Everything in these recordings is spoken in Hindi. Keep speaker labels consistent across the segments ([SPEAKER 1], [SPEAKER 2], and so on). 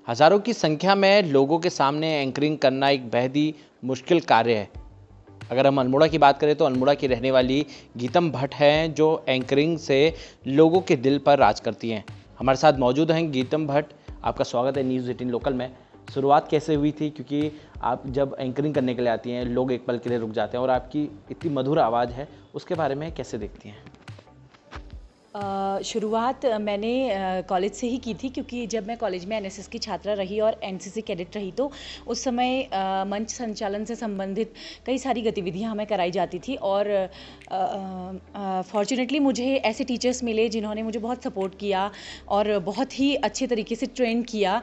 [SPEAKER 1] हज़ारों की संख्या में लोगों के सामने एंकरिंग करना एक बेहद ही मुश्किल कार्य है। अगर हम अल्मोड़ा की बात करें तो अल्मोड़ा की रहने वाली गीतम भट्ट हैं जो एंकरिंग से लोगों के दिल पर राज करती हैं। हमारे साथ मौजूद हैं गीतम भट्ट। आपका स्वागत है न्यूज़ 18 लोकल में। शुरुआत कैसे हुई थी, क्योंकि आप जब एंकरिंग करने के लिए आती हैं लोग एक पल के लिए रुक जाते हैं और आपकी इतनी मधुर आवाज़ है, उसके बारे में कैसे देखती हैं?
[SPEAKER 2] शुरुआत मैंने कॉलेज से ही की थी, क्योंकि जब मैं कॉलेज में एनएसएस की छात्रा रही और एनसीसी कैडेट रही तो उस समय मंच संचालन से संबंधित कई सारी गतिविधियां हमें कराई जाती थी। और फॉर्चुनेटली मुझे ऐसे टीचर्स मिले जिन्होंने मुझे बहुत सपोर्ट किया और बहुत ही अच्छे तरीके से ट्रेन किया।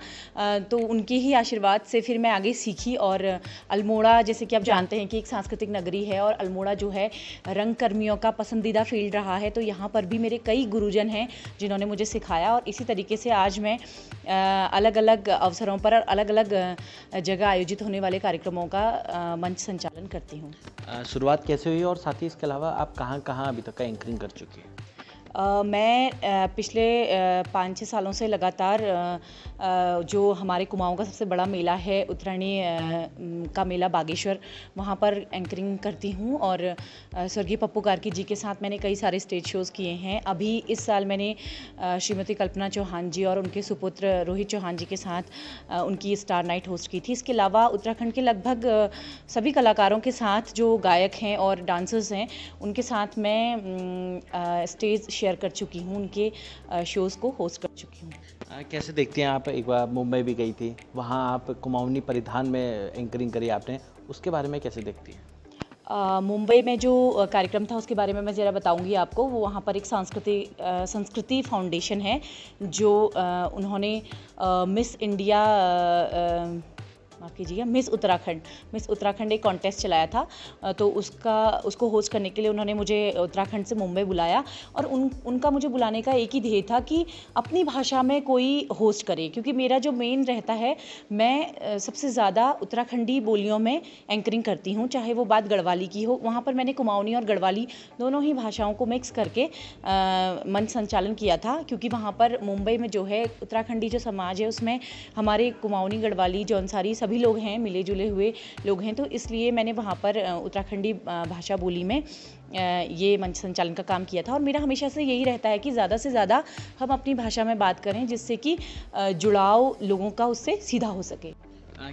[SPEAKER 2] तो उनके ही आशीर्वाद से फिर मैं आगे सीखी। और अल्मोड़ा, जैसे कि आप जानते हैं कि एक सांस्कृतिक नगरी है और अल्मोड़ा जो है रंग कर्मियों का पसंदीदा फील्ड रहा है। तो यहाँ पर भी मेरे कई गुरुजन हैं जिन्होंने मुझे सिखाया और इसी तरीके से आज मैं अलग अलग अवसरों पर और अलग अलग जगह आयोजित होने वाले कार्यक्रमों का मंच संचालन करती हूँ।
[SPEAKER 1] शुरुआत कैसे हुई और साथ ही इसके अलावा आप कहाँ कहाँ अभी तक का एंकरिंग कर चुकी हैं?
[SPEAKER 2] मैं पिछले 5-6 सालों से लगातार जो हमारे कुमाऊं का सबसे बड़ा मेला है उत्तरायणी का मेला बागेश्वर, वहाँ पर एंकरिंग करती हूँ। और स्वर्गीय पप्पू कार्की जी के साथ मैंने कई सारे स्टेज शोज़ किए हैं। अभी इस साल मैंने श्रीमती कल्पना चौहान जी और उनके सुपुत्र रोहित चौहान जी के साथ उनकी स्टार नाइट होस्ट की थी। इसके अलावा उत्तराखंड के लगभग सभी कलाकारों के साथ जो गायक हैं और डांसर्स हैं उनके साथ मैं स्टेज शेयर कर चुकी हूँ, उनके शोज़ को होस्ट कर चुकी हूँ।
[SPEAKER 1] कैसे देखती हैं आप? एक बार मुंबई भी गई थी, वहाँ आप कुमाऊनी परिधान में एंकरिंग करी आपने, उसके बारे में कैसे देखती हैं?
[SPEAKER 2] मुंबई में जो कार्यक्रम था उसके बारे में मैं ज़रा बताऊंगी आपको। वो वहाँ पर एक संस्कृति फाउंडेशन है जो उन्होंने मिस इंडिया, माफ़ कीजिएगा, मिस उत्तराखंड एक कॉन्टेस्ट चलाया था। तो उसको होस्ट करने के लिए उन्होंने मुझे उत्तराखंड से मुंबई बुलाया। और उनका मुझे बुलाने का एक ही ध्येय था कि अपनी भाषा में कोई होस्ट करे, क्योंकि मेरा जो मेन रहता है, मैं सबसे ज़्यादा उत्तराखंडी बोलियों में एंकरिंग करती हूँ, चाहे वो बात गढ़वाली की हो। वहाँ पर मैंने कुमाऊनी और गढ़वाली दोनों ही भाषाओं को मिक्स करके मंच संचालन किया था, क्योंकि वहाँ पर मुंबई में जो है उत्तराखंडी जो समाज है उसमें हमारे कुमाऊनी, गढ़वाली, जौनसारी सभी लोग हैं, मिले जुले हुए लोग हैं। तो इसलिए मैंने वहाँ पर उत्तराखंडी भाषा बोली में ये मंच संचालन का काम किया था। और मेरा हमेशा से यही रहता है कि ज़्यादा से ज़्यादा हम अपनी भाषा में बात करें, जिससे कि जुड़ाव लोगों का उससे सीधा हो सके।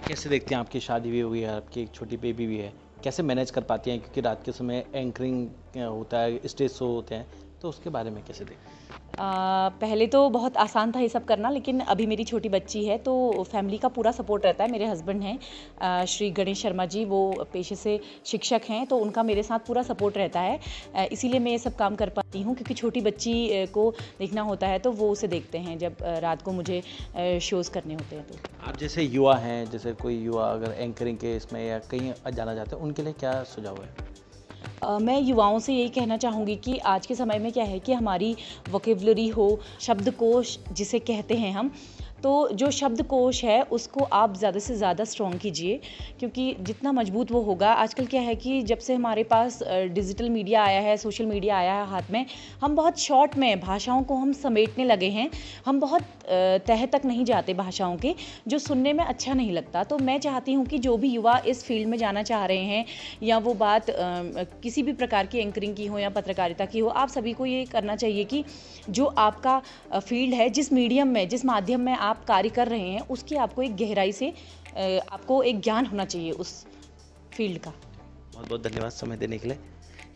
[SPEAKER 1] कैसे देखते हैं? आपकी शादी भी हुई है, आपकी एक छोटी बेबी भी है, कैसे मैनेज कर पाती हैं? क्योंकि रात के समय एंकरिंग होता है, स्टेज शो होते हैं, तो उसके बारे में कैसे देखते हैं?
[SPEAKER 2] पहले तो बहुत आसान था ये सब करना, लेकिन अभी मेरी छोटी बच्ची है तो फैमिली का पूरा सपोर्ट रहता है। मेरे हस्बैंड हैं श्री गणेश शर्मा जी, वो पेशे से शिक्षक हैं, तो उनका मेरे साथ पूरा सपोर्ट रहता है। इसीलिए मैं ये सब काम कर पाती हूँ, क्योंकि छोटी बच्ची को देखना होता है तो वो उसे देखते हैं जब रात को मुझे शोज़ करने होते हैं। तो
[SPEAKER 1] आप जैसे युवा हैं, जैसे कोई युवा अगर एंकरिंग के इसमें या कहीं जाना चाहते हैं, उनके लिए क्या सुझाव है?
[SPEAKER 2] मैं युवाओं से यही कहना चाहूँगी कि आज के समय में क्या है कि हमारी वोकेबुलरी हो, शब्दकोश जिसे कहते हैं हम, तो जो शब्दकोश है उसको आप ज़्यादा से ज़्यादा स्ट्रॉन्ग कीजिए, क्योंकि जितना मजबूत वो होगा। आजकल क्या है कि जब से हमारे पास डिजिटल मीडिया आया है, सोशल मीडिया आया है हाथ में, हम बहुत शॉर्ट में भाषाओं को हम समेटने लगे हैं। हम बहुत तह तक नहीं जाते भाषाओं के, जो सुनने में अच्छा नहीं लगता। तो मैं चाहती हूँ कि जो भी युवा इस फील्ड में जाना चाह रहे हैं, या वो बात किसी भी प्रकार की एंकरिंग की हो या पत्रकारिता की हो, आप सभी को ये करना चाहिए कि जो आपका फील्ड है, जिस मीडियम में, जिस माध्यम में आप कार्य कर रहे हैं, उसकी आपको एक गहराई से आपको एक ज्ञान होना चाहिए उस फील्ड का।
[SPEAKER 1] बहुत बहुत धन्यवाद समय देने के लिए।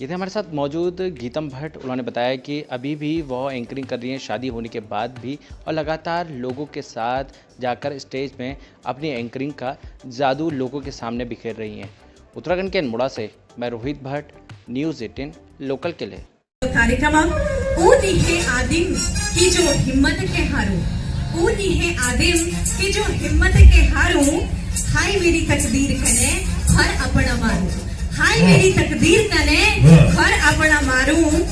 [SPEAKER 1] ये थे हमारे साथ मौजूद गीतम भट्ट। उन्होंने बताया कि अभी भी वह एंकरिंग कर रही हैं शादी होने के बाद भी, और लगातार लोगों के साथ जाकर स्टेज में अपनी एंकरिंग का जादू लोगों के सामने बिखेर रही हैं। उत्तराखंड के अल्मोड़ा से मैं रोहित भट्ट, न्यूज़ 18 लोकल के लिए।
[SPEAKER 3] कार्यक्रम आदिम की जो हिम्मत के हारू, आदिम की जो हिम्मत के हारू, हाय मेरी तकदीर कने हर अपना मारू, हाय मेरी तकदीर कने हर अपना मारू।